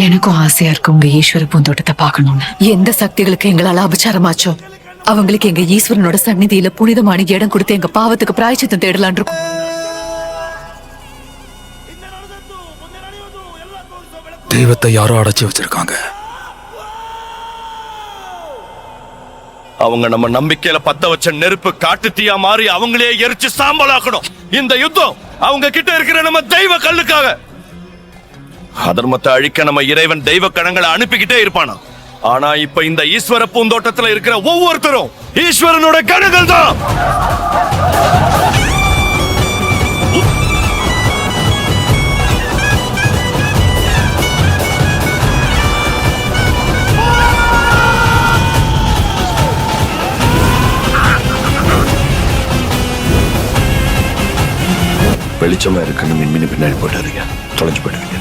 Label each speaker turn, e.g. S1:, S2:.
S1: எனக்கும் ஆசையா இருக்கு உங்க ஈஸ்வர பூந்தோட்டத்தை பார்க்கணும்னு.
S2: எந்த சக்திகளுக்கு எங்களால அபச்சாரமாச்சோ அவங்களுக்கு எங்க ஈஸ்வரனோட சந்நிதியில புனிதமான இடம் கொடுத்து எங்க பாவத்துக்கு பிராயச்சித்தம் தேடலான் இருக்கும்.
S3: தெய்வத்தை யாரோ அடைச்சி வச்சிருக்காங்க.
S4: அவங்க நம்ம நம்பிக்கையில பத்த வச்ச நெருப்பு காட்டு தீயா மாறி அவங்களே எரிச்சு சாம்பலாக்கணும். இந்த யுத்தம் அவங்க கிட்ட இருக்கிற நம்ம தெய்வ கல்லுக்காக. அதர்மத்தை அழிக்க நம்ம இறைவன் தெய்வ கணங்களை அனுப்பிக்கிட்டே இருப்பானா. ஆனா இப்ப இந்த ஈஸ்வர பூந்தோட்டத்துல இருக்கிற ஒவ்வொருத்தரும் ஈஸ்வரனோட கணங்கள் தான். வெளிச்சமா இருக்குன்னு மின்மினி பின்னாடி போயிட்டாருங்க, தொலைஞ்சு போயிடுவீங்க.